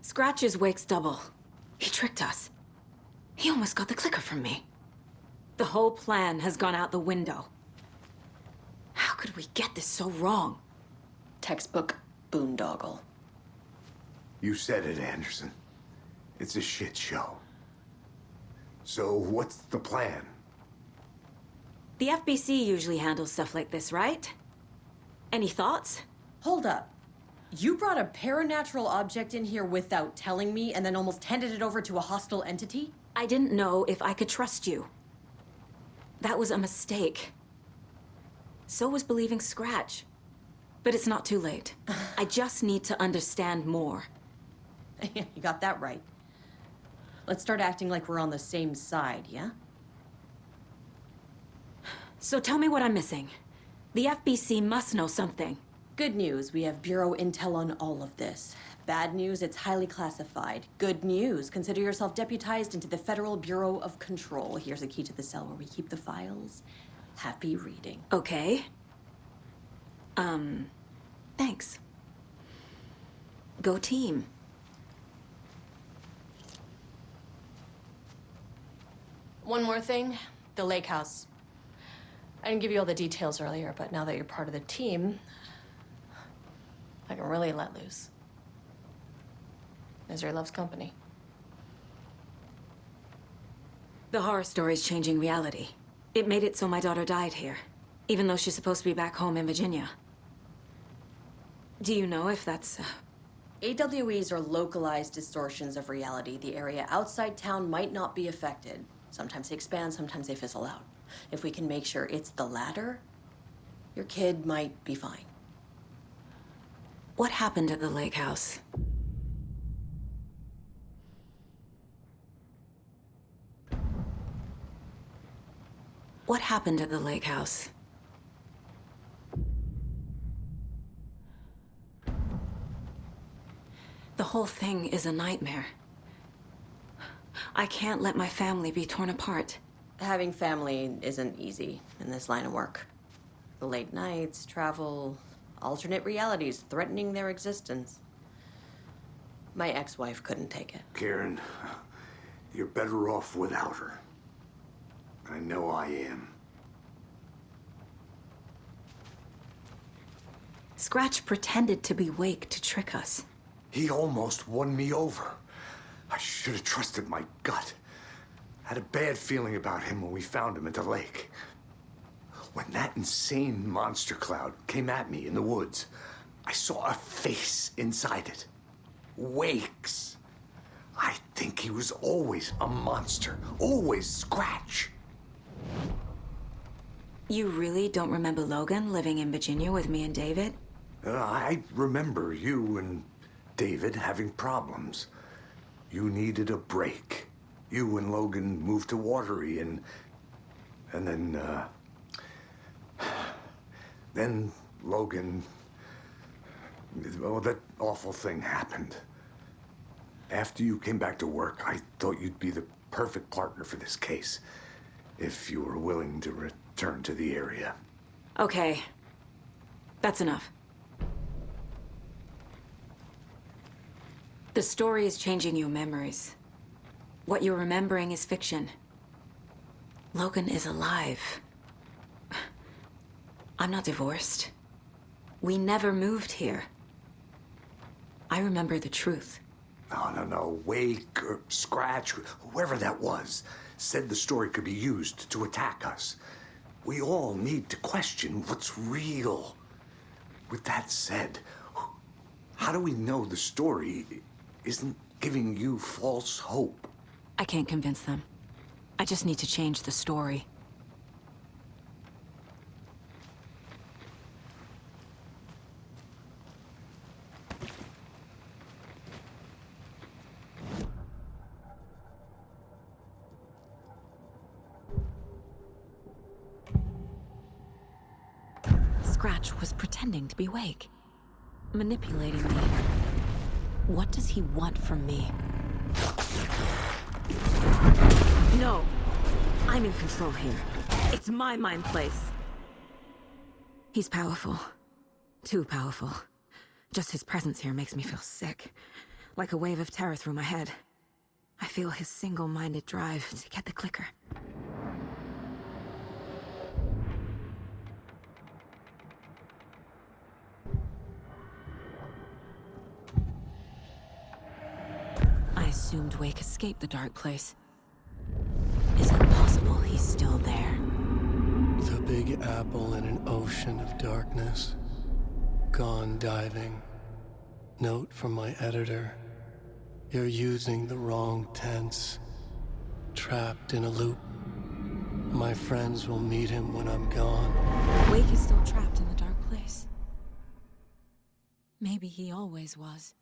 Scratch is Wake's double. He tricked us. He almost got the clicker from me. The whole plan has gone out the window. How could we get this so wrong? Textbook boondoggle. You said it, Anderson. It's a shit show. So what's the plan? The FBC usually handles stuff like this, right? Any thoughts? Hold up. You brought a paranatural object in here without telling me and then almost handed it over to a hostile entity? I didn't know if I could trust you. That was a mistake. So was believing Scratch. But it's not too late. I just need to understand more. You got that right. Let's start acting like we're on the same side, yeah? So tell me what I'm missing. The FBC must know something. Good news, we have Bureau intel on all of this. Bad news, it's highly classified. Good news, consider yourself deputized into the Federal Bureau of Control. Here's a key to the cell where we keep the files. Happy reading. Okay. Thanks. Go team. One more thing, the lake house. I didn't give you all the details earlier, but now that you're part of the team, I can really let loose. Misery loves company. The horror story's changing reality. It made it so my daughter died here, even though she's supposed to be back home in Virginia. Do you know if that's... AWEs are localized distortions of reality. The area outside town might not be affected. Sometimes they expand, sometimes they fizzle out. If we can make sure it's the latter, your kid might be fine. What happened at the lake house? What happened at the lake house? The whole thing is a nightmare. I can't let my family be torn apart. Having family isn't easy in this line of work. The late nights, travel, alternate realities threatening their existence. My ex-wife couldn't take it. Karen, you're better off without her. I know I am. Scratch pretended to be Wake to trick us. He almost won me over. I should have trusted my gut. Had a bad feeling about him when we found him at the lake. When that insane monster cloud came at me in the woods, I saw a face inside it. Wake's. I think he was always a monster. Always Scratch. You really don't remember Logan living in Virginia with me and David? I remember you and David having problems. You needed a break. You and Logan moved to Watery and then Logan, well, that awful thing happened. After you came back to work, I thought you'd be the perfect partner for this case, if you were willing to return to the area. Okay. That's enough. The story is changing your memories. What you're remembering is fiction. Logan is alive. I'm not divorced. We never moved here. I remember the truth. No. Wake or Scratch, whoever that was, said the story could be used to attack us. We all need to question what's real. With that said, how do we know the story isn't giving you false hope? I can't convince them. I just need to change the story. Scratch was pretending to be Wake, manipulating me. What does he want from me? No! I'm in control here. It's my mind place. He's powerful. Too powerful. Just his presence here makes me feel sick. like a wave of terror through my head. I feel his single-minded drive to get the clicker. I assumed Wake escaped the dark place. Is it possible he's still there? The Big Apple in an ocean of darkness. Gone diving. Note from my editor. You're using the wrong tense. Trapped in a loop. My friends will meet him when I'm gone. Wake is still trapped in the dark place. Maybe he always was.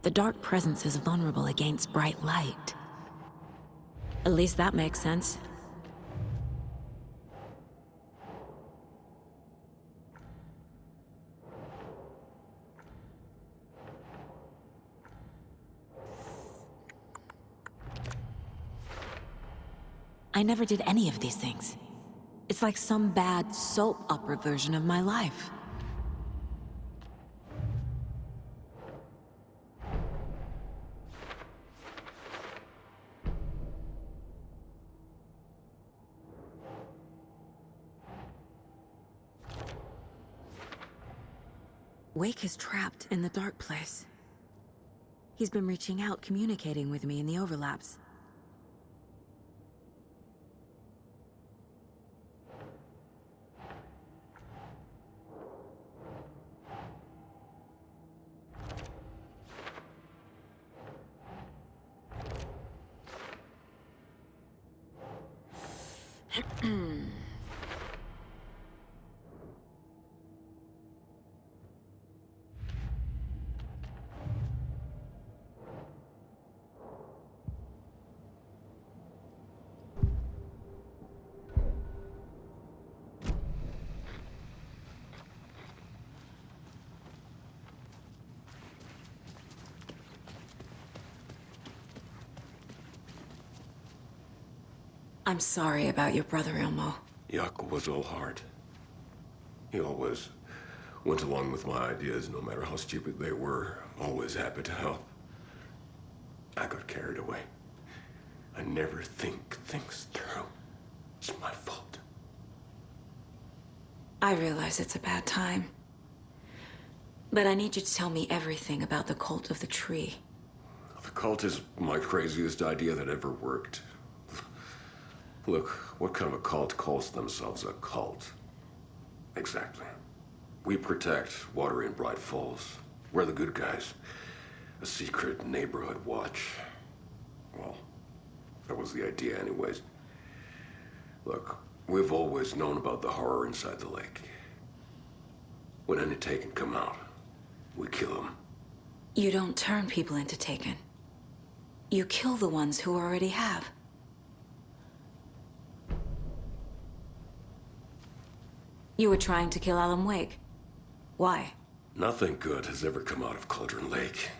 The dark presence is vulnerable against bright light. At least that makes sense. I never did any of these things. It's like some bad soap opera version of my life. Wake is trapped in the dark place. He's been reaching out, communicating with me in the overlaps. I'm sorry about your brother, Ilmo. Jaakko was all heart. He always went along with my ideas, no matter how stupid they were. Always happy to help. I got carried away. I never think things through. It's my fault. I realize it's a bad time. But I need you to tell me everything about the Cult of the Tree. The cult is my craziest idea that ever worked. Look, what kind of a cult calls themselves a cult? Exactly. We protect water in Bright Falls. We're the good guys. A secret neighborhood watch. Well, that was the idea anyways. Look, we've always known about the horror inside the lake. When any Taken come out, we kill them. You don't turn people into Taken. You kill the ones who already have. You were trying to kill Alan Wake. Why? Nothing good has ever come out of Cauldron Lake.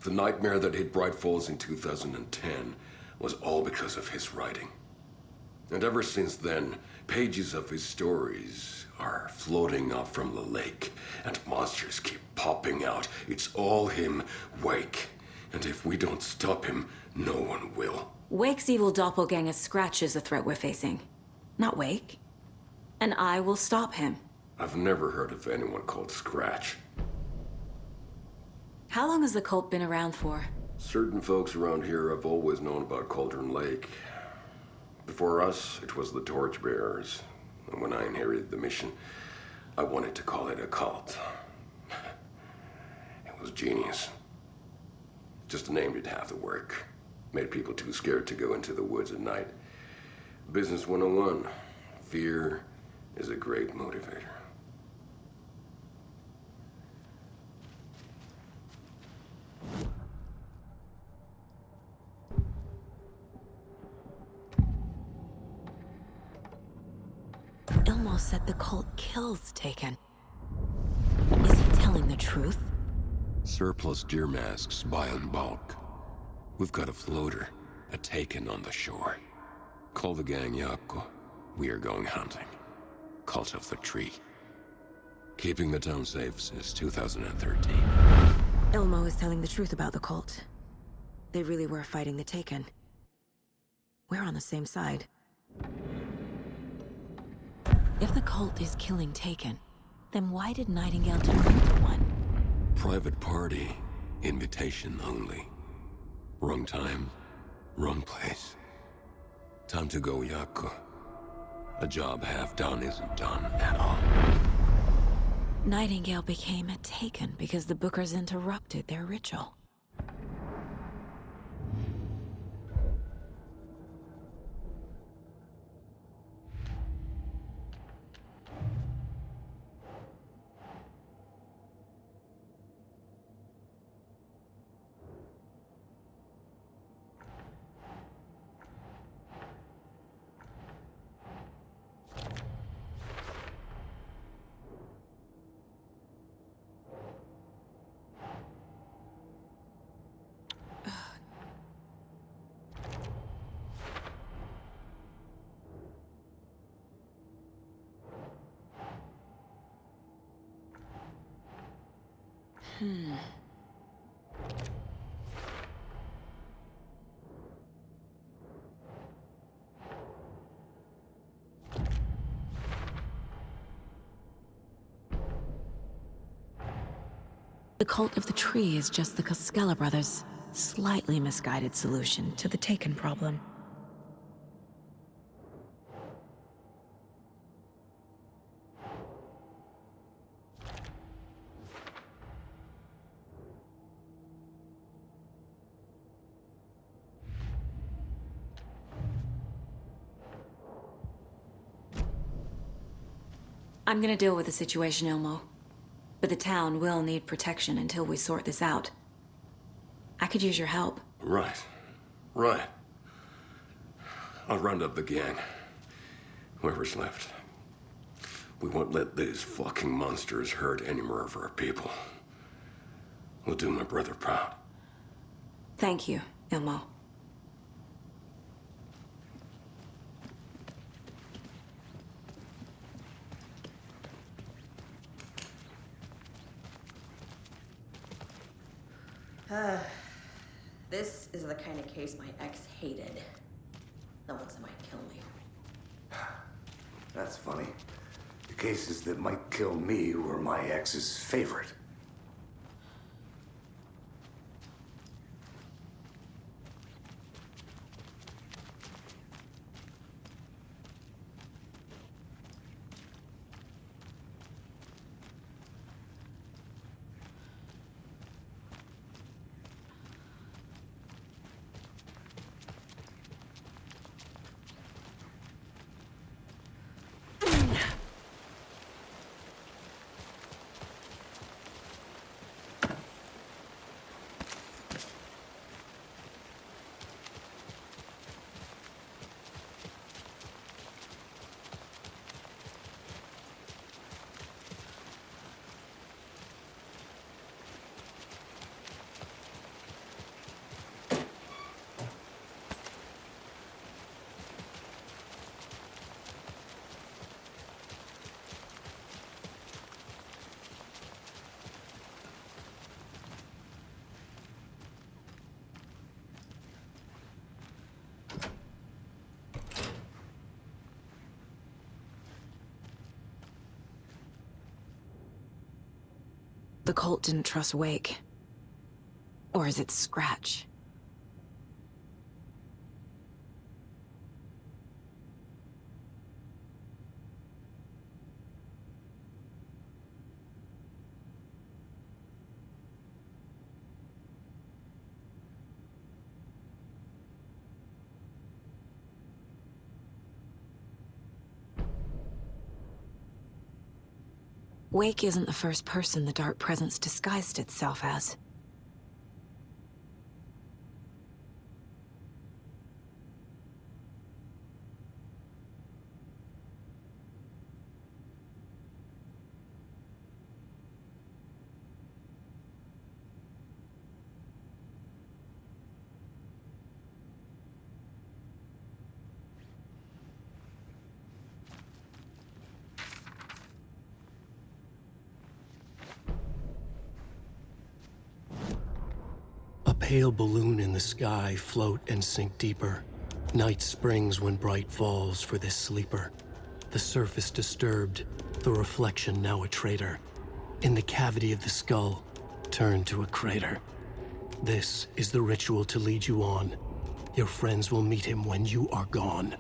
The nightmare that hit Bright Falls in 2010 was all because of his writing. And ever since then, pages of his stories are floating up from the lake, and monsters keep popping out. It's all him, Wake. And if we don't stop him, no one will. Wake's evil doppelganger Scratch is the threat we're facing, not Wake. And I will stop him. I've never heard of anyone called Scratch. How long has the cult been around for? Certain folks around here have always known about Cauldron Lake. Before us, it was the Torchbearers. And when I inherited the mission, I wanted to call it a cult. It was genius. Just a name did half the work. Made people too scared to go into the woods at night. Business 101. Fear is a great motivator. Elmo said the cult kills Taken. Is he telling the truth? Surplus deer masks buy in bulk. We've got a floater, a Taken on the shore. Call the gang Yako. We are going hunting. Cult of the Tree. Keeping the town safe since 2013. Elmo is telling the truth about the cult. They really were fighting the Taken. We're on the same side. If the cult is killing Taken, then why did Nightingale turn into one? Private party. Invitation only. Wrong time, wrong place. Time to go, Yako. A job half done isn't done at all. Nightingale became a Taken because the Bookers interrupted their ritual. The Cult of the Tree is just the Koskela brothers' slightly misguided solution to the Taken problem. I'm gonna deal with the situation, Elmo. But the town will need protection until we sort this out. I could use your help. Right. Right. I'll round up the gang. Whoever's left. We won't let these fucking monsters hurt any more of our people. We'll do my brother proud. Thank you, Elmo. This is the kind of case my ex hated. The ones that might kill me. That's funny. The cases that might kill me were my ex's favorite. The cult didn't trust Wake. Or is it Scratch? Wake isn't the first person the Dark Presence disguised itself as. pale balloon in the sky, float and sink deeper. Night springs when bright falls for this sleeper. The surface disturbed, the reflection now a traitor. In the cavity of the skull, turned to a crater. This is the ritual to lead you on. Your friends will meet him when you are gone.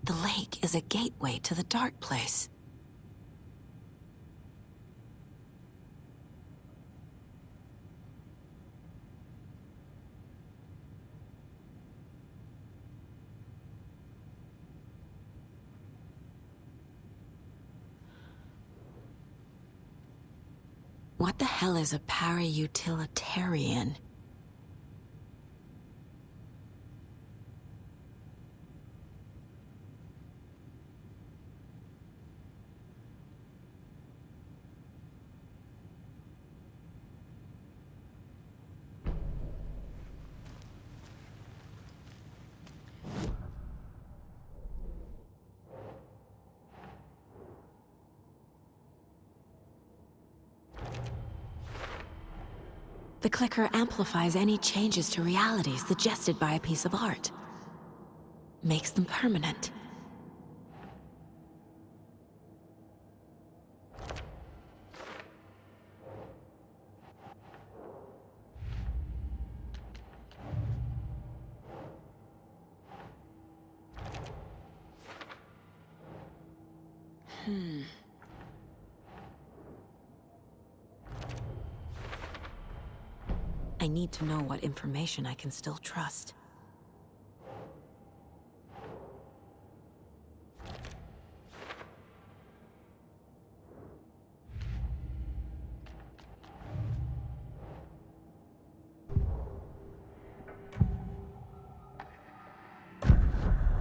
The lake is a gateway to the dark place. What the hell is a para-utilitarian? The clicker amplifies any changes to reality suggested by a piece of art. Makes them permanent. I need to know what information I can still trust.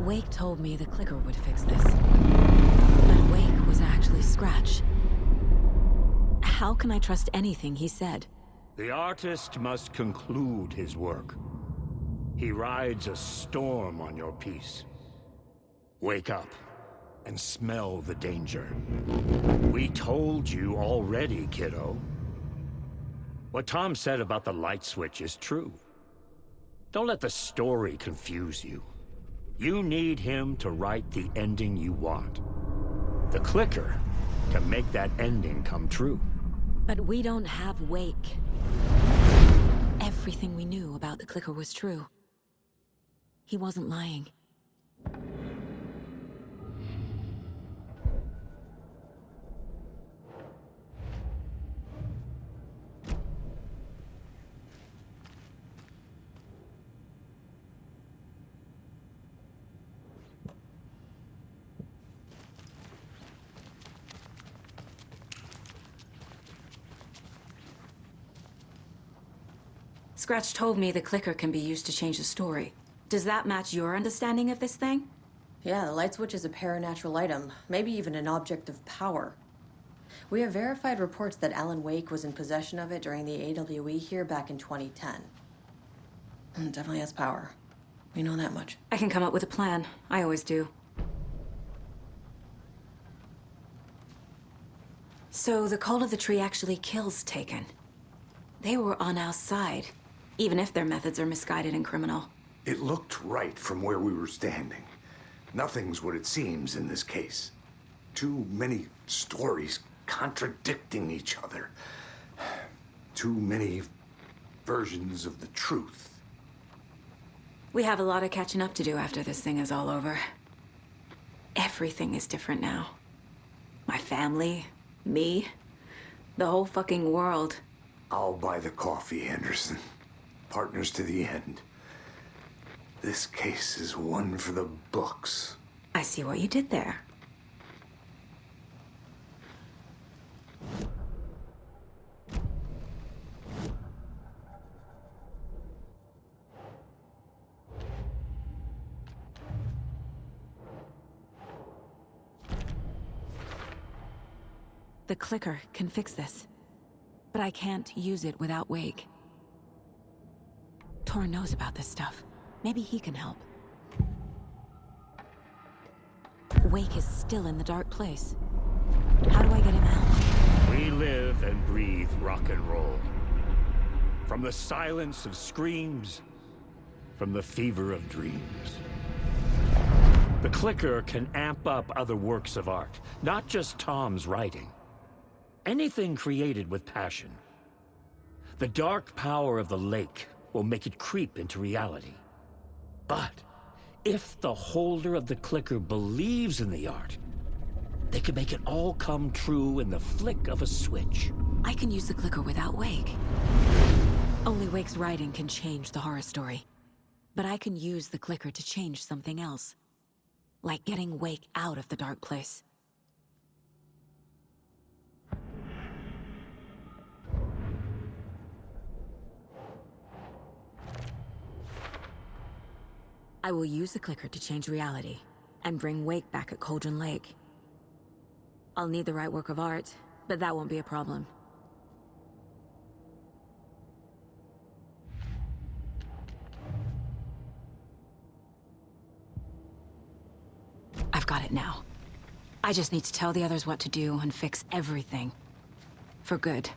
Wake told me the clicker would fix this. But Wake was actually Scratch. How can I trust anything he said? The artist must conclude his work. He rides a storm on your piece. Wake up and smell the danger. We told you already, kiddo. What Tom said about the light switch is true. Don't let the story confuse you. You need him to write the ending you want. The clicker can make that ending come true. But we don't have Wake. Everything we knew about the clicker was true. He wasn't lying. Scratch told me the clicker can be used to change the story. Does that match your understanding of this thing? Yeah, the light switch is a paranatural item, maybe even an object of power. We have verified reports that Alan Wake was in possession of it during the AWE here back in 2010. Definitely has power. We know that much. I can come up with a plan. I always do. So the Cult of the Tree actually kills Taken. They were on our side, even if their methods are misguided and criminal. It looked right from where we were standing. Nothing's what it seems in this case. Too many stories contradicting each other. Too many versions of the truth. We have a lot of catching up to do after this thing is all over. Everything is different now. My family, me, the whole fucking world. I'll buy the coffee, Anderson. Partners to the end. This case is one for the books. I see what you did there. The clicker can fix this, but I can't use it without Wake. Tor knows about this stuff. Maybe he can help. Wake is still in the dark place. How do I get him out? We live and breathe rock and roll. From the silence of screams, from the fever of dreams. The clicker can amp up other works of art, not just Tom's writing. Anything created with passion. The dark power of the lake will make it creep into reality. But if the holder of the clicker believes in the art, they can make it all come true in the flick of a switch. I can use the clicker without Wake. Only Wake's writing can change the horror story. But I can use the clicker to change something else. Like getting Wake out of the dark place. I will use the clicker to change reality, and bring Wake back at Cauldron Lake. I'll need the right work of art, but that won't be a problem. I've got it now. I just need to tell the others what to do and fix everything. For good.